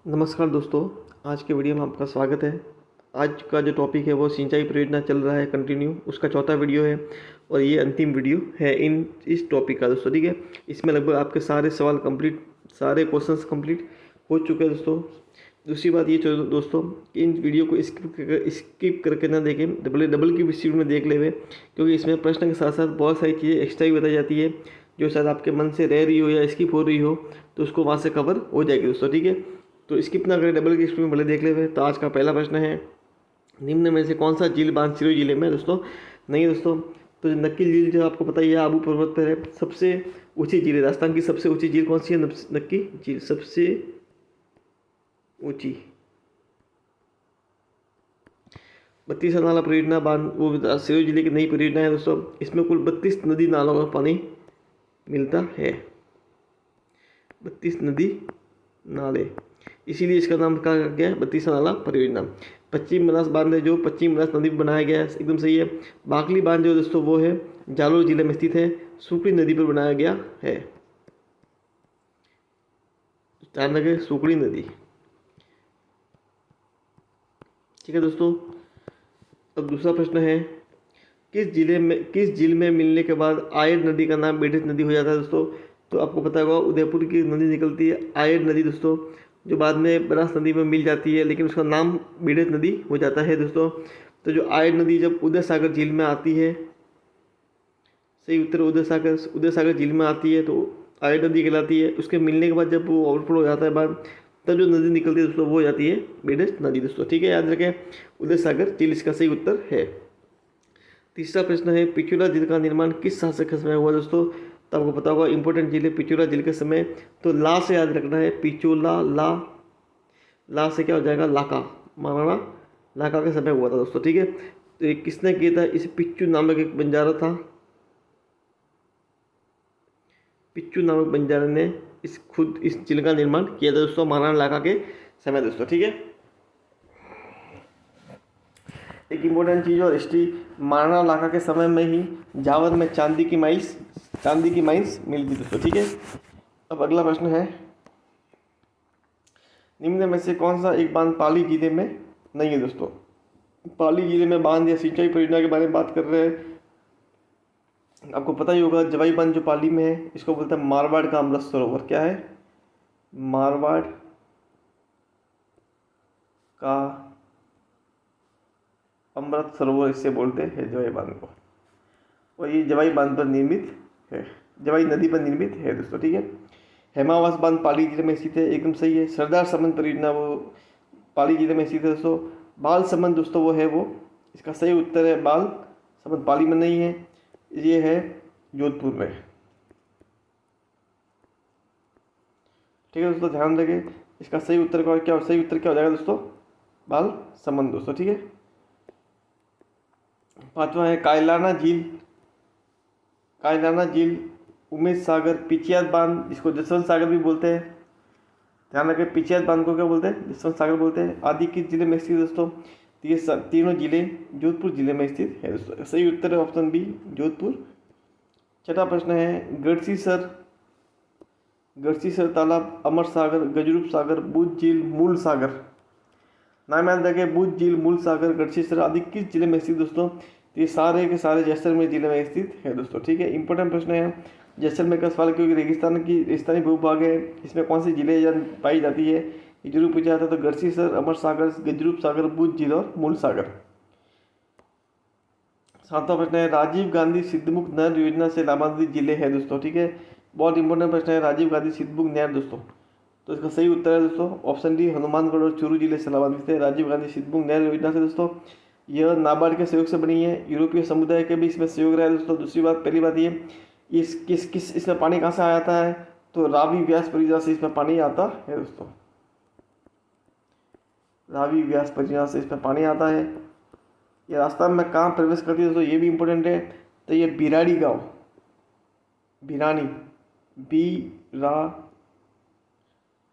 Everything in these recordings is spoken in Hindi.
नमस्कार दोस्तों, आज के वीडियो में आपका स्वागत है। आज का जो टॉपिक है वो सिंचाई परियोजना चल रहा है कंटिन्यू, उसका चौथा वीडियो है और ये अंतिम वीडियो है इस टॉपिक का दोस्तों। ठीक है, इसमें लगभग आपके सारे सवाल कंप्लीट, सारे क्वेश्चंस कंप्लीट हो चुके हैं दोस्तों। दूसरी बात ये दोस्तों कि इन वीडियो को स्किप करके ना देखें, डबल की स्पीड में देख ले, क्योंकि इसमें प्रश्न के साथ साथ बहुत सारी चीज़ें एक्स्ट्रा भी बताई जाती है जो शायद आपके मन से रह रही हो या स्किप हो रही हो, तो उसको वहाँ से कवर हो जाएगी दोस्तों। ठीक है, तो स्किप ना करें, डबल की स्पीड में भले देख ले हुए। तो आज का पहला प्रश्न है, निम्न में से कौन सा झील बांध सिरोही जिले में दोस्तों? नहीं दोस्तों, तो नक्की झील जो आपको पता ही है आबू पर्वत पर है, सबसे ऊंची झील है। राजस्थान की सबसे ऊंची झील कौन सी है? नक्की झील सबसे ऊंची। 32 नाला परियोजना बांध वो सिरोही जिले की नई परियोजना है दोस्तों। इसमें कुल 32 नदी नालों का पानी मिलता है, 32 नदी नाले, इसीलिए इसका नाम कहा गया है 32 नाला परियोजना। पश्चिम बनास बांध है जो पश्चिम बनास नदी पर बनाया गया है, एकदम सही है। बाकली बांध जो दोस्तों वो है जालोर जिले में स्थित है, सुकड़ी नदी पर बनाया गया है। ध्यान रखें, सुकड़ी नदी। ठीक है दोस्तों, अब दूसरा प्रश्न है, किस झील में मिलने के बाद आयर नदी का नाम बेडस नदी हो जाता है दोस्तों? तो आपको पता होगा उदयपुर की नदी निकलती है आयर नदी दोस्तों, जो बाद में बनास नदी में मिल जाती है, लेकिन उसका नाम बेडस नदी हो जाता है दोस्तों। तो जो आयर नदी जब उदय सागर झील में आती है, सही उत्तर उदय सागर झील में आती है तो आयर नदी कहलाती है। उसके मिलने के बाद जब वो ओवरफ्लो हो जाता है बाद, तब जो नदी निकलती है दोस्तों वो हो जाती है बेडस नदी दोस्तों। ठीक है, याद रखें, उदय सागर झील इसका सही उत्तर है। तीसरा प्रश्न है, पिछोला झील का निर्माण किस शासक के समय हुआ दोस्तों? तो आपको पता होगा इंपॉर्टेंट झील है पिछोला झील के समय, तो ला से याद रखना है, पिछोला ला से क्या हो जाएगा? लाका, महाराणा लाका के समय हुआ था दोस्तों। ठीक है, तो ये किसने किया था? इसे पिच्चू नामक एक बंजारा था, पिच्चू नामक बंजारे ने इस झील का निर्माण किया था दोस्तों, महाराणा लाका के समय दोस्तों। ठीक है, एक इम्पोर्टेंट चीज़ और हिस्ट्री, महाराणा लाका के समय में ही जावर में चांदी की माइंस मिली थी दोस्तों। ठीक है, अब अगला प्रश्न है, निम्न में से कौन सा एक बांध पाली जिले में नहीं है दोस्तों? पाली जिले में बांध या सिंचाई परियोजना के बारे में बात कर रहे हैं। आपको पता ही होगा जवाई बांध जो पाली में है, इसको बोलते हैं मारवाड़ का अमृत सरोवर। क्या है? मारवाड़ का अमृत सरोवर इसे बोलते हैं जवाई बांध को, और ये जवाई बांध पर निर्मित है, जवाई नदी पर निर्मित है दोस्तों। ठीक है, हेमावास बांध पाली जिले में स्थित है, एकदम सही है। सरदार समन परियोजना वो पाली जिले में स्थित है दोस्तों। बाल समन दोस्तों वो है वो, इसका सही उत्तर है बाल समन, पाली में नहीं है, ये है जोधपुर में। ठीक है दोस्तों, ध्यान रखें, इसका सही उत्तर क्या हो जाएगा दोस्तों? बाल समन दोस्तों। ठीक है, पांचवा है कायलाना झील उमेश सागर पिचियात बांध, जिसको जसवंत सागर भी बोलते हैं। ध्यान रखें, पिचियात बांध को क्या बोलते हैं? जसवंत सागर बोलते हैं। आदि किस जिले में स्थित दोस्तों? तो ये तीनों जिले जोधपुर जिले में स्थित है दोस्तों। सही उत्तर है ऑप्शन बी, जोधपुर। छठा प्रश्न है, गढ़सीसर तालाब, अमर सागर, गजरूप सागर, बूझ झील, मूल सागर, नाम याद रखें, बूझ झील, मूल सागर, गढ़सीसर आदि किस जिले में स्थित दोस्तों? तो ये सारे के सारे जैसलमेर जिले में स्थित है दोस्तों। ठीक है, इंपॉर्टेंट प्रश्न है जैसलमेर का सवाल, क्योंकि रेगिस्तानी भूभाग है, इसमें कौन सी जिले पाई जाती है ये जरूर पूछा जाता है। तो गढ़सीसर, अमर सागर, गजरूप सागर, बूझ झील और मूल सागर। सातवां प्रश्न है, राजीव गांधी सिद्धमुख नहर योजना से लाभान्वित जिले हैं दोस्तों। ठीक है, बहुत इंपॉर्टेंट प्रश्न है, राजीव गांधी सिद्धमुख नहर दोस्तों, तो इसका सही उत्तर है दोस्तों ऑप्शन डी, हनुमानगढ़ और चूरू जिले से लाभान्वित है राजीव गांधी सिद्धमुख नहर योजना से दोस्तों। यह नाबार्ड के सहयोग से बनी है, यूरोपीय समुदाय के भी इसमें सहयोग रहा है दोस्तों। दूसरी बात, पहली बात ये, इसमें पानी कहाँ से आता है? तो रावी व्यास परियोजना से इसमें पानी आता है दोस्तों, रावी व्यास परियोजना से इसमें पानी आता है। ये रास्ता में कहाँ प्रवेश करती है दोस्तों, ये भी इम्पोर्टेंट है। तो ये बिराड़ी गांव,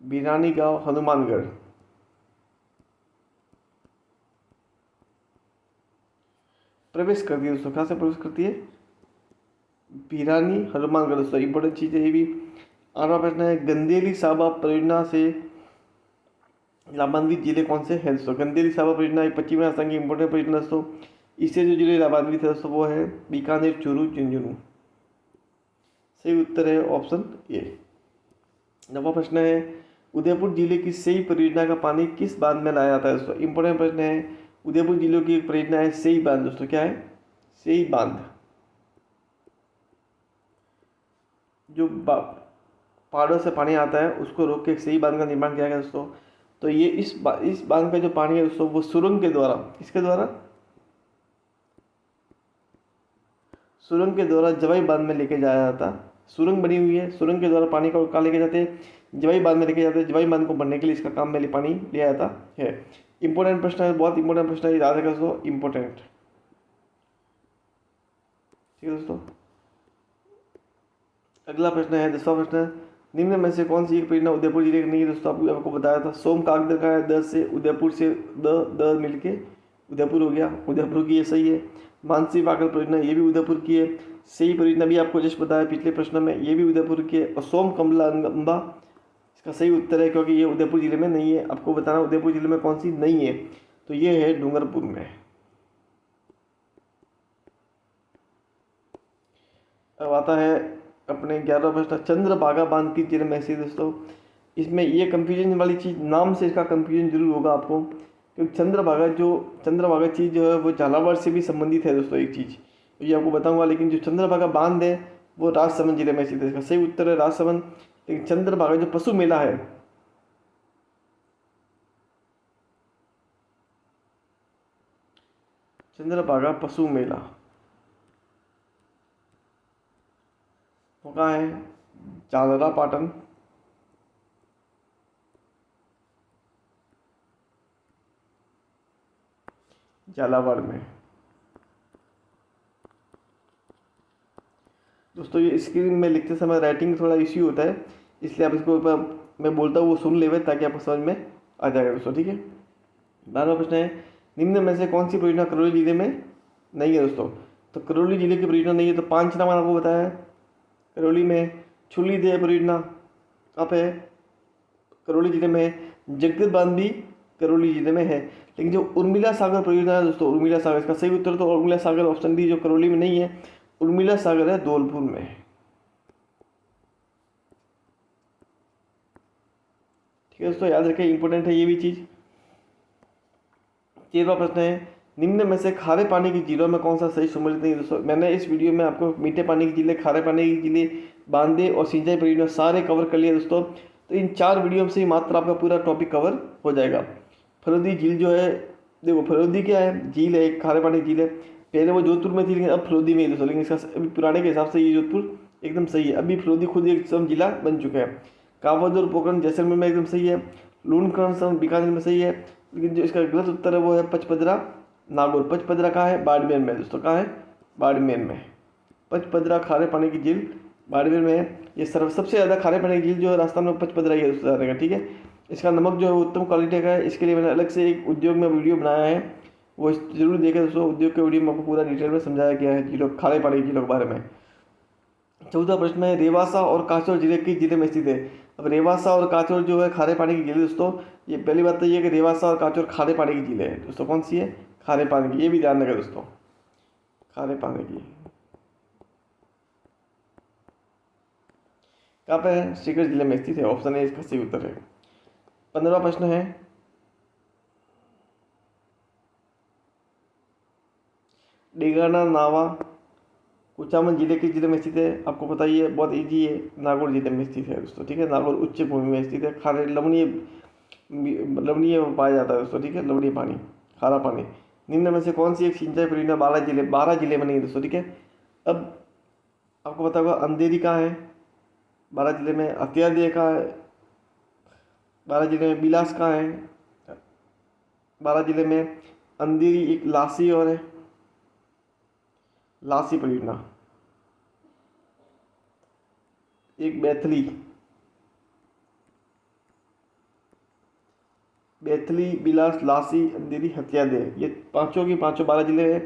बिरानी गांव, हनुमानगढ़, प्रवेश करती है दोस्तों। कहाँ से प्रवेश करती है? बिरानी, हनुमानगढ़ दोस्तों, इंपॉर्टेंट चीज़ है ये भी। आठवां प्रश्न है, गंदेली साबा परियोजना से लाभान्वित जिले कौन से हैं दोस्तों? गंदेरी साबर परियोजना एक पश्चिमी राजस्थान की इंपोर्टेंट परियोजना दोस्तों। इससे जो जिले लाभान्वित है दोस्तों वो है बीकानेर, चूरू, झुंझुनू। सही उत्तर है ऑप्शन ए। नवा प्रश्न है, उदयपुर जिले की सेई परियोजना का पानी किस बांध में लाया जाता है दोस्तों? इंपोर्टेंट प्रश्न है। उदयपुर जिले की एक परियोजना है सेई बांध दोस्तों। क्या है? सेई बांध। जो पहाड़ों से पानी आता है उसको रोक के एक सही बांध का निर्माण किया गया दोस्तों। तो ये इस बांध का जो पानी है दोस्तों वो सुरंग के द्वारा, किसके द्वारा? सुरंग के द्वारा जवाई बांध में लेके जाया जाता। सुरंग बनी हुई है, सुरंग के द्वारा पानी को कहाँ लेके जाते हैं? जवाई बांध में लेके जाते हैं। जवाई बांध को बनने के लिए इसका काम में पानी लिया जाता है। इंपॉर्टेंट प्रश्न है, बहुत इंपॉर्टेंट प्रश्न है, याद रखा दोस्तों, इंपॉर्टेंट। ठीक है दोस्तों। अगला प्रश्न है 10वां प्रश्न, निम्न में से कौन सी एक परियोजना उदयपुर जिले की नहीं है दोस्तों? आपको बताया था सोम कागदर का है, द से उदयपुर से द मिलके उदयपुर हो गया, उदयपुर की ये सही है। मानसी पागल परियोजना ये भी उदयपुर की है। सही परियोजना भी आपको जस्ट बताया पिछले प्रश्न में, ये भी उदयपुर की है। और सोम कमला अंबा इसका सही उत्तर है, क्योंकि ये उदयपुर जिले में नहीं है। आपको बताना उदयपुर जिले में कौन सी नहीं है, तो ये है डूंगरपुर में। अब आता है अपने 11वां प्रश्न, चंद्रभागा बांध की जिले में से दोस्तों। इसमें ये कंफ्यूजन वाली चीज़, नाम से इसका कंफ्यूजन जरूर होगा आपको, क्योंकि चंद्रभागा चीज़ जो है वो झालावाड़ से भी संबंधित है दोस्तों एक चीज़, तो ये आपको बताऊंगा। लेकिन जो चंद्रभागा बांध है वो राजसमंद जिले में स्थित है। इसका सही उत्तर है राजसमंद। लेकिन चंद्रभागा जो पशु मेला है, चंद्रभागा पशु मेला वो कहाँ है? झालरा पाटन, झालावाड़ में। दोस्तों ये स्क्रीन में लिखते समय राइटिंग थोड़ा इश्यू होता है, इसलिए आप इसको मैं बोलता हूँ वो सुन लेवे ताकि आपको समझ में आ जाएगा दोस्तों। ठीक है। 12वां प्रश्न है, निम्न में से कौन सी परियोजना करौली जिले में नहीं है दोस्तों? तो करौली जिले की परियोजना नहीं है, तो 5 नाम आपको बताया है। करौली में छुली देह परियोजना कहाँ पे है? करौली जिले में है। जगदीप बांध भी करौली जिले में है। लेकिन जो उर्मिला सागर परियोजना है दोस्तों, उर्मिला सागर, इसका सही उत्तर तो उर्मिला सागर ऑप्शन डी, जो करौली में नहीं है। उर्मिला सागर है धौलपुर में। ठीक है दोस्तों, याद रखें, इंपॉर्टेंट है ये भी चीज। 13वां प्रश्न है, निम्न में से खारे पानी की झीलों में कौन सा सही सम्मिलित नहीं दोस्तों? मैंने इस वीडियो में आपको मीठे पानी की झीलें, खारे पानी की झीलें, बांधे और सिंचाई परियोजना सारे कवर कर लिए दोस्तों। तो इन 4 वीडियो से ही मात्र आपका पूरा टॉपिक कवर हो जाएगा। फलोदी झील जो है, देखो फलोदी क्या है? झील है, एक खारे पानी की झील है। पहले वो जोधपुर में थी, लेकिन अब फलोदी में ही दोस्तों। लेकिन इसका अभी पुराने के हिसाब से ये जोधपुर एकदम सही है। अभी फलोदी खुद एक स्वयं जिला बन चुका है। कावद और पोखरण जैसलमेर में एकदम सही है। लूणकरण बीकानेर में सही है। लेकिन जो इसका गलत उत्तर है वो है पचपदरा नागौर। पचपदरा कहाँ है? बाड़मेर में दोस्तों। कहाँ है? बाड़मेर में। पचपदरा खारे पानी की झील बाड़मेर में है। ये सबसे ज़्यादा खारे पानी की झील जो है राजस्थान में पचपदरा ही है दोस्तों ज़्यादा का। ठीक है। इसका नमक जो है उत्तम क्वालिटी का है। इसके लिए मैंने अलग से एक उद्योग में वीडियो बनाया है, वो जरूर देखें दोस्तों। उद्योग के वीडियो में आपको पूरा डिटेल में समझाया गया है झीलों, खारे पानी की झीलों के बारे में। 14वां प्रश्न है, रेवासा और काचौर जिले किस जिले में स्थित है? अब रेवासा और काचौर जो है खारे पानी की झील दोस्तों। ये पहली बात तो ये कि रेवासा और काचौर खारे पानी की झील है दोस्तों। कौन सी है? खारे पानी की। ये भी ध्यान रखें दोस्तों, खारे पानी की। कहाँ पे है? सीकर जिले में स्थित है। ऑप्शन है इसका सही उत्तर है। 15वां प्रश्न है, डेगाना नावा कुचामन जिले के जिले में स्थित है? आपको बताइए, बहुत इजी है, नागौर जिले में स्थित है दोस्तों। ठीक है। नागौर उच्च भूमि में स्थित है। खारे लवणीय पाया जाता है दोस्तों। ठीक है। लवणीय पानी, खारा पानी। निम्न में से कौन सी एक सिंचाई परियोजना 12 जिले में नहीं है दोस्तों? ठीक है। अब आपको पता होगा अंधेरी कहाँ है? 12 जिले में। हथियारदेह कहाँ है? 12 जिले में। बिलास कहाँ है? 12 जिले में। अंधेरी, एक लासी और है, लासी परियोजना, एक बैथली, बिलास, लासी, अंधेरी, हथियारदेह। ये पांचों की पांचों 12 जिले हैं।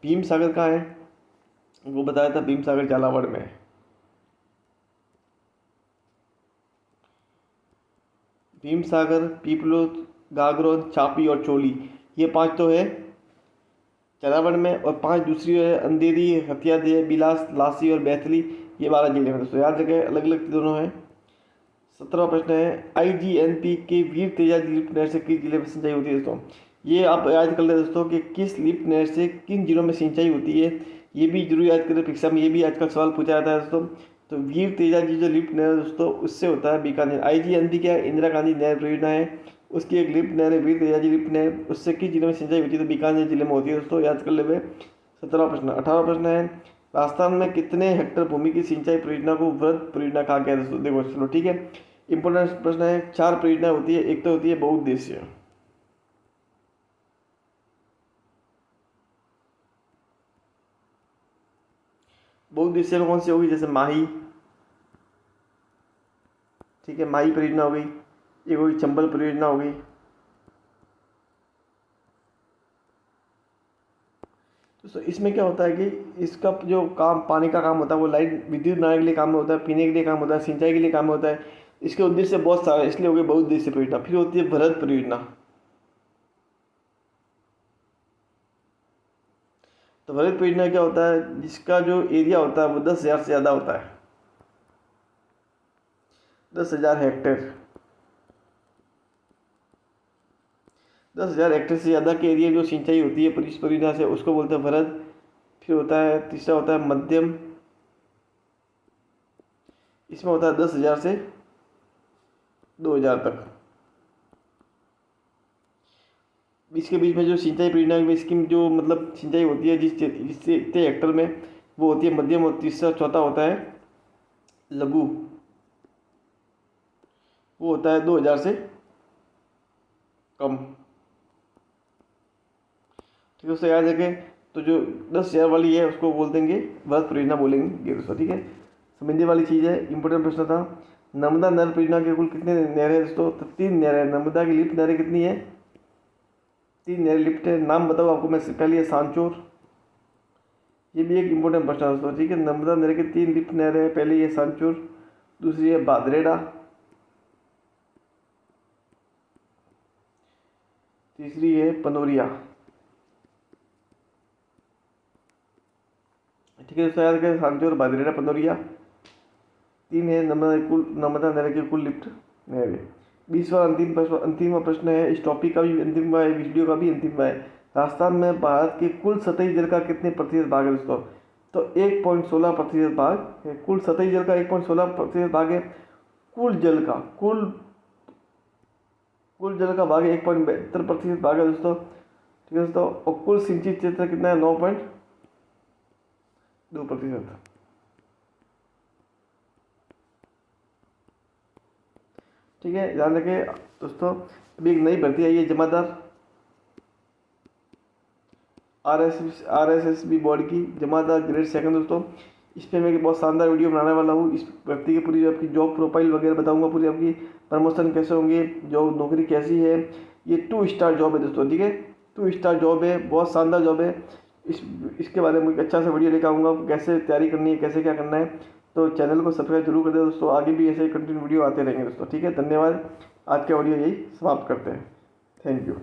भीम सागर कहाँ है? वो बताया था, भीम सागर झालावाड़ में है। भीम सागर, पीपलोद, घाघरों, छापी और चोली। ये 5 तो है चनावड़ में, और 5 दूसरी है अंधेरी, हथियादेह, बिलास, लासी और बैतली। ये 12 जिले हैं दोस्तों, याद रखें, अलग अलग दोनों हैं। 17वां प्रश्न है IGNP के वीर तेजा लिफ्ट नहर से किस जिले में सिंचाई होती है दोस्तों। ये आप याद कर ले दोस्तों कि किस लिफ्ट नहर से किन जिलों में सिंचाई होती है, ये भी जरूर याद करें, परीक्षा में ये भी आजकल सवाल पूछा जाता है दोस्तों। तो वीर तेजा जी जो लिफ्ट नहर है दोस्तों, उससे होता है बीकानेर। IGNP क्या है, इंदिरा गांधी नहर परियोजना है, उसकी एक लिफ्ट नहर है वीर तेजा जी लिफ्ट नहर, उससे किस जिले में सिंचाई होती है, तो बीकानेर जिले में होती है दोस्तों, याद कर ले। 17वां प्रश्न। 18वां प्रश्न है राजस्थान में कितने हेक्टेयर भूमि की सिंचाई परियोजना को वृहद परियोजना कहा गया है दोस्तों। देखो चलो ठीक है, इंपोर्टेंट प्रश्न है। 4 परियोजना होती है, एक तो होती है बहुउद्देशीय। बहुउद्देशीय में कौन सी होगी, जैसे माही, ठीक है, माही परियोजना हो गई, एक होगी चंबल परियोजना हो गई। तो इसमें क्या होता है कि इसका जो काम पानी का काम होता है वो लाइट विद्युत बनाने के लिए काम में होता है, पीने के लिए काम होता है, सिंचाई के लिए काम में होता है। इसके उद्देश्य बहुत सारे, इसलिए हो गई बहुउद्देशीय परियोजना। फिर होती है वृहद परियोजना। तो वृहद परियोजना क्या होता है, जिसका जो एरिया होता है वो 10,000 से ज़्यादा होता है, 10,000 हेक्टेयर। 10,000 हेक्टेयर से ज़्यादा के एरिया जो सिंचाई होती है इस परियोजना से, उसको बोलते हैं वृहद। फिर होता है तीसरा होता है मध्यम, इसमें होता है 10,000 से 2,000 तक। इसके बीच में जो सिंचाई परियोजना में इसकी जो मतलब सिंचाई होती है जिससे इतने हेक्टर में, वो होती है मध्यम, और तीसरा चौथा होता है लघु, वो होता है 2,000 से कम। ठीक है, उससे याद रखें। तो जो 10,000 वाली है उसको बोल देंगे वृहद परियोजना बोलेंगे दोस्तों, ठीक है। समझने वाली चीज़ है, इंपॉर्टेंट प्रश्न था। नर्मदा नहर परियोजना के कुल कितने नहर है दोस्तों, तो 3 नहर है। नर्मदा की लिफ्ट नहरें कितनी है, 3 नहर लिफ्ट है। नाम बताओ आपको मैं, पहली है सांचोर, ये भी एक इंपॉर्टेंट प्रश्न है दोस्तों, ठीक है। नर्मदा नहर की 3 लिफ्ट नहर है, पहली है सांचोर, दूसरी है बादरेड़ा, तीसरी है पनोरिया। ठीक है दोस्तों, याद रखें सांचोर, बादरेड़ा, पनोरिया, 3 है नर्मदा नहर की कुल लिफ्ट नहर है। 20वां अंतिम प्रश्न है, इस टॉपिक का भी अंतिम है, वीडियो का भी अंतिम है। राजस्थान में भारत के कुल सतही जल का कितने प्रतिशत भाग है दोस्तों, तो 1.16% भाग है। कुल सतही जल का 1.16% भाग है। कुल जल का कुल जल का भाग 1.72% भाग है दोस्तों, ठीक है दोस्तों। और कुल सिंचित क्षेत्र कितना है, 9.2%। ठीक है, ध्यान रखें दोस्तों। अभी एक नई भर्ती आई है जमादार, RSSB बोर्ड की जमादार ग्रेड 2 दोस्तों। इस पर मैं बहुत शानदार वीडियो बनाने वाला हूँ। इस व्यक्ति की पूरी आपकी जॉब प्रोफाइल वगैरह बताऊंगा, पूरी आपकी प्रमोशन कैसे होंगे, जॉब नौकरी कैसी है। ये 2 स्टार जॉब है दोस्तों, ठीक है, 2 स्टार जॉब है, बहुत शानदार जॉब है। इसके बारे में अच्छा सा वीडियो लेकर आऊँगा, कैसे तैयारी करनी है, कैसे क्या करना है। तो चैनल को सब्सक्राइब जरूर कर दें दोस्तों, आगे भी ऐसे कंटिन्यू वीडियो आते रहेंगे दोस्तों, ठीक है। धन्यवाद, आज का वीडियो यही समाप्त करते हैं। Thank you.